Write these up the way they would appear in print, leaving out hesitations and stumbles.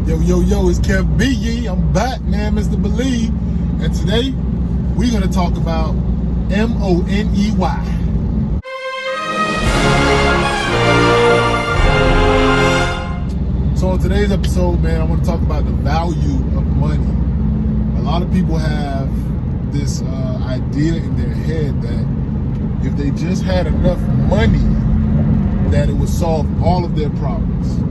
Yo, it's Kev B. I'm back, man, Mr. Believe. And today, we're going to talk about Money. So on today's episode, man, I want to talk about the value of money. A lot of people have this idea in their head that if they just had enough money, that it would solve all of their problems.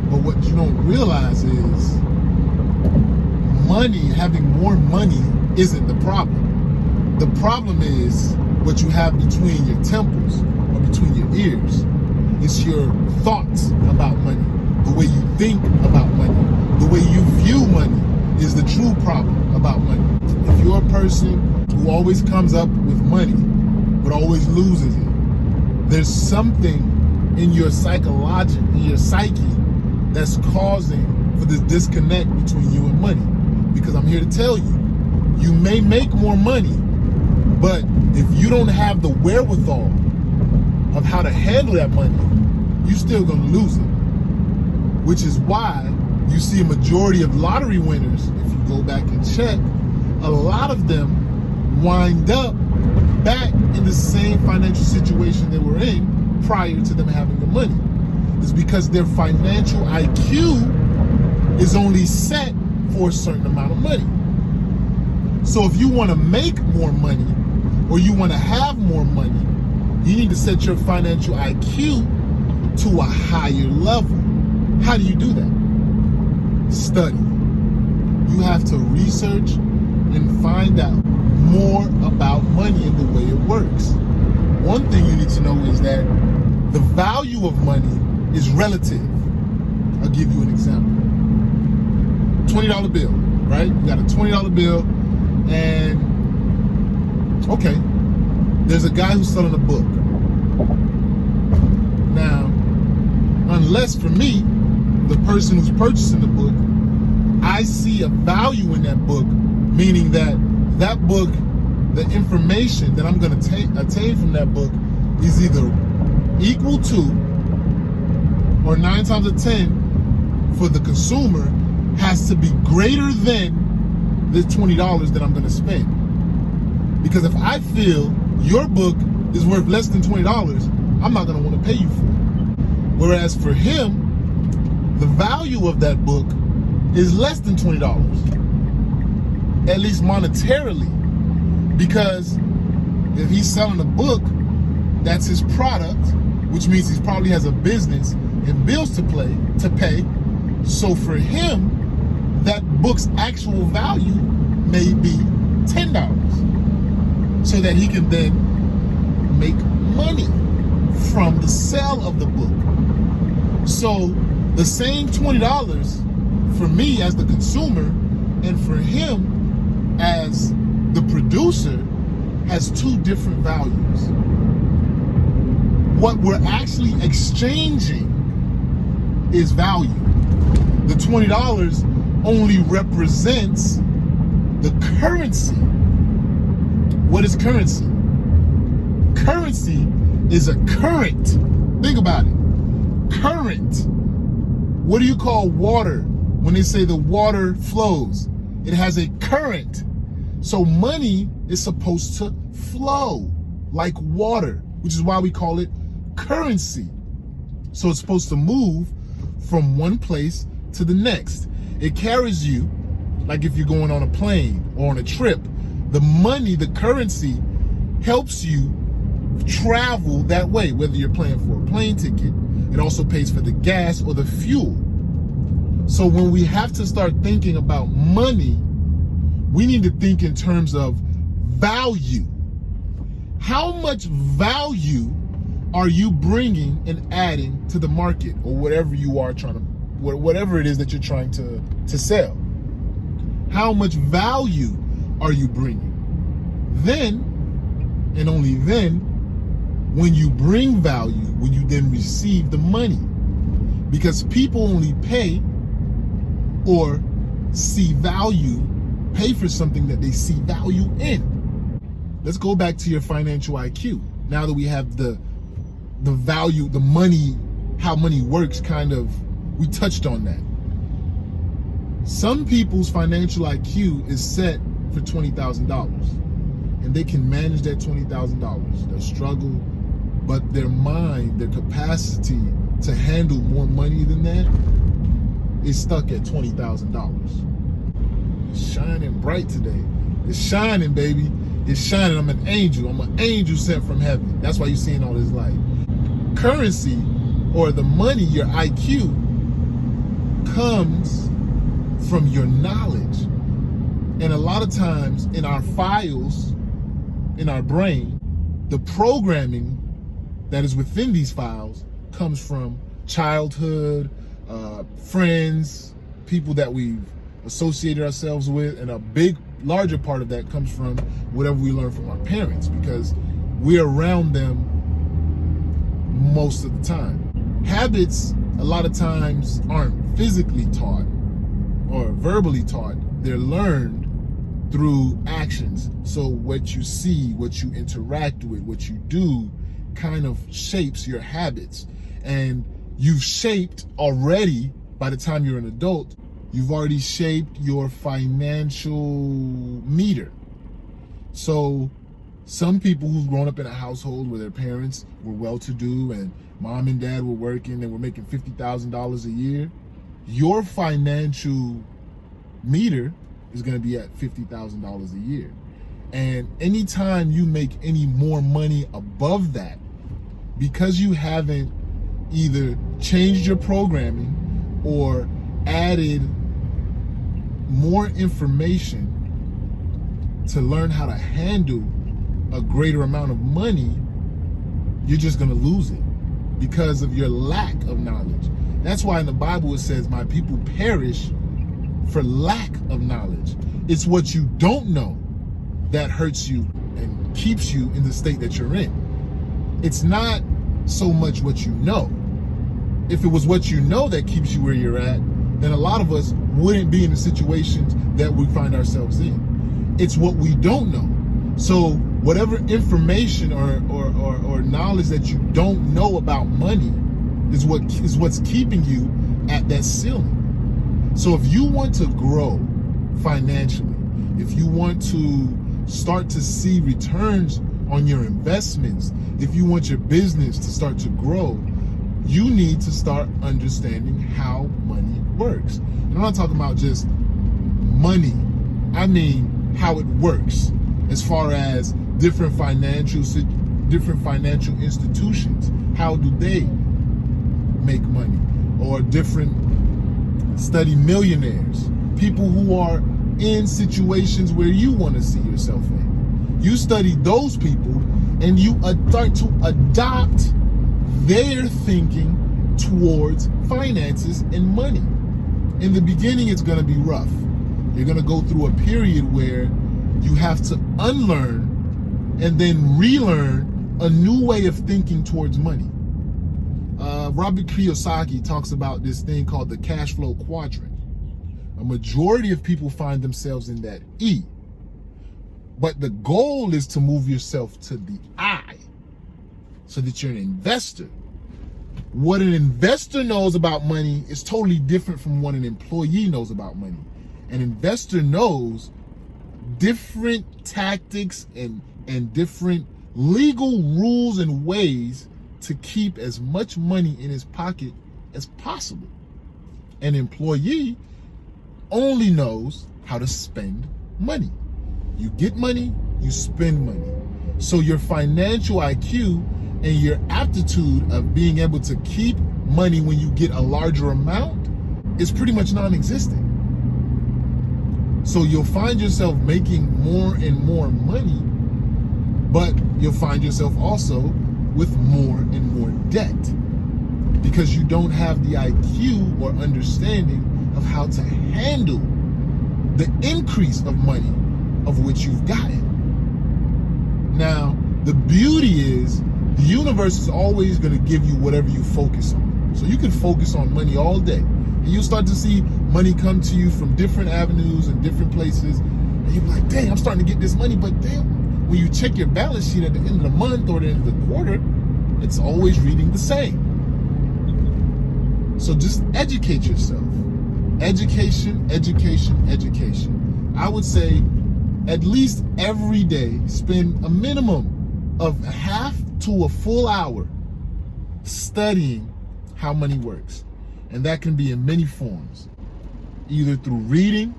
But what you don't realize is having more money isn't the problem. The problem is what you have between your temples or between your ears. It's your thoughts about money, the way you think about money, the way you view money is the true problem about money. If you're a person who always comes up with money but always loses it, there's something in your psyche that's causing for this disconnect between you and money. Because I'm here to tell you, you may make more money, but if you don't have the wherewithal of how to handle that money, you're still gonna lose it. Which is why you see a majority of lottery winners, if you go back and check, a lot of them wind up back in the same financial situation they were in prior to them having the money. It's because their financial IQ is only set for a certain amount of money. So if you want to make more money or you want to have more money, you need to set your financial IQ to a higher level. How do you do that? Study. You have to research and find out more about money and the way it works. One thing you need to know is that the value of money is relative. I'll give you an example. $20 bill, right? You got a $20 bill and, okay, there's a guy who's selling a book. Now, unless for me, the person who's purchasing the book, I see a value in that book, meaning that that book, the information that I'm going to attain from that book is either equal to, or 9 times out of 10 for the consumer, has to be greater than the $20 that I'm going to spend. Because if I feel your book is worth less than $20, I'm not going to want to pay you for it. Whereas for him, the value of that book is less than $20, at least monetarily. Because if he's selling a book, that's his product, which means he probably has a business and bills to pay. So for him, that book's actual value may be $10, so that he can then make money from the sale of the book. So the same $20 for me as the consumer and for him as the producer has two different values. What we're actually exchanging is value. The $20 only represents the currency. What is currency? Currency is a current. Think about it. Current. What do you call water when they say the water flows? It has a current. So money is supposed to flow like water, which is why we call it currency. So it's supposed to move from one place to the next. It carries you, like if you're going on a plane or on a trip, the money, the currency, helps you travel that way, whether you're paying for a plane ticket. It also pays for the gas or the fuel. So when we have to start thinking about money, we need to think in terms of value. How much value are you bringing and adding to the market, or whatever you are trying to, whatever it is that you're trying to sell? How much value are you bringing? Then, and only then, when you bring value, when you then receive the money. Because people only pay or see value, pay for something that they see value in. Let's go back to your financial IQ. Now that we have the value, the money, how money works, kind of, we touched on that. Some people's financial IQ is set for $20,000, and they can manage that $20,000. They'll struggle, but their mind, their capacity to handle more money than that is stuck at $20,000. It's shining bright today. It's shining, baby. It's shining. I'm an angel. I'm an angel sent from heaven. That's why you're seeing all this light. Currency, or the money, your IQ, comes from your knowledge. And a lot of times in our files, in our brain, the programming that is within these files comes from childhood, friends, people that we've associated ourselves with, and a larger part of that comes from whatever we learn from our parents, because we're around them most of the time. Habits a lot of times aren't physically taught or verbally taught, they're learned through actions. So what you see, what you interact with, what you do kind of shapes your habits. And you've shaped already, by the time you're an adult, you've already shaped your financial meter. So some people who've grown up in a household where their parents were well-to-do and mom and dad were working and were making $50,000 a year, your financial meter is going to be at $50,000 a year. And anytime you make any more money above that, because you haven't either changed your programming or added more information to learn how to handle a greater amount of money, you're just going to lose it because of your lack of knowledge. That's why in the Bible it says, my people perish for lack of knowledge. It's what you don't know that hurts you and keeps you in the state that you're in. It's not so much what you know. If it was what you know that keeps you where you're at, then a lot of us wouldn't be in the situations that we find ourselves in. It's what we don't know. So whatever information or knowledge that you don't know about money is what's keeping you at that ceiling. So if you want to grow financially, if you want to start to see returns on your investments, if you want your business to start to grow, you need to start understanding how money works. And I'm not talking about just money. I mean how it works as far as different financial institutions. How do they make money? Or different study millionaires, people who are in situations where you want to see yourself in. You study those people and you start to adopt their thinking towards finances and money. In the beginning, it's going to be rough. You're going to go through a period where you have to unlearn and then relearn a new way of thinking towards money. Robert Kiyosaki talks about this thing called the cash flow quadrant. A majority of people find themselves in that E. But the goal is to move yourself to the I, so that you're an investor. What an investor knows about money is totally different from what an employee knows about money. An investor knows different tactics and different legal rules and ways to keep as much money in his pocket as possible. An employee only knows how to spend money. You get money, you spend money. So your financial IQ and your aptitude of being able to keep money when you get a larger amount is pretty much non-existent. So you'll find yourself making more and more money, but you'll find yourself also with more and more debt because you don't have the IQ or understanding of how to handle the increase of money of which you've gotten. Now, the beauty is the universe is always going to give you whatever you focus on. So you can focus on money all day, and you'll start to see money come to you from different avenues and different places, and you'll be like, dang, I'm starting to get this money, but damn, when you check your balance sheet at the end of the month or the end of the quarter, it's always reading the same. So just educate yourself. Education, education, education. I would say at least every day, spend a minimum of a half to a full hour studying how money works. And that can be in many forms, either through reading,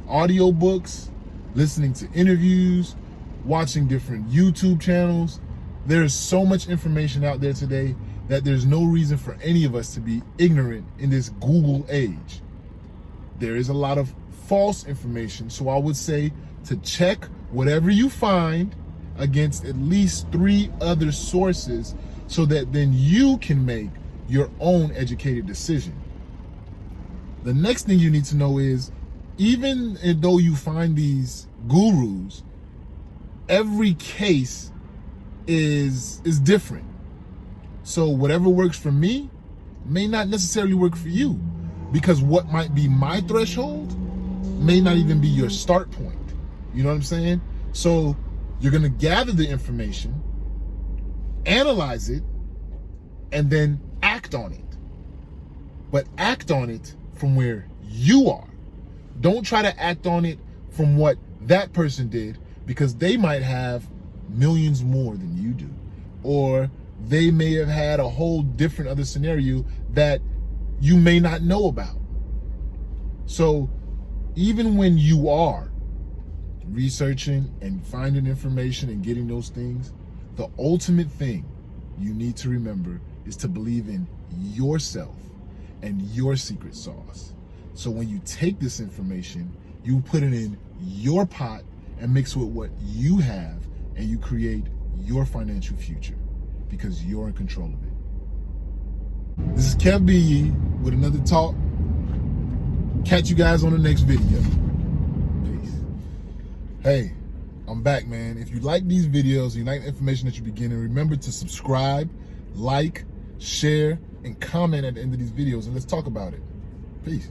audiobooks, listening to interviews, watching different YouTube channels. There's so much information out there today that there's no reason for any of us to be ignorant in this Google age. There is a lot of false information, so I would say to check whatever you find against at least 3 other sources so that then you can make your own educated decision. The next thing you need to know is, even though you find these gurus, every case is different. So whatever works for me may not necessarily work for you, because what might be my threshold may not even be your start point. You know what I'm saying? So you're going to gather the information, analyze it, and then act on it. But act on it from where you are. Don't try to act on it from what that person did, because they might have millions more than you do. Or they may have had a whole different other scenario that you may not know about. So even when you are researching and finding information and getting those things, the ultimate thing you need to remember is to believe in yourself and your secret sauce. So when you take this information, you put it in your pot and mix with what you have, and you create your financial future, because you're in control of it. This is Kev B with another talk. Catch you guys on the next video. Peace. Hey, I'm back, man. If you like these videos, you like the information that you're getting, remember to subscribe, like, share, and comment at the end of these videos, and let's talk about it. Peace.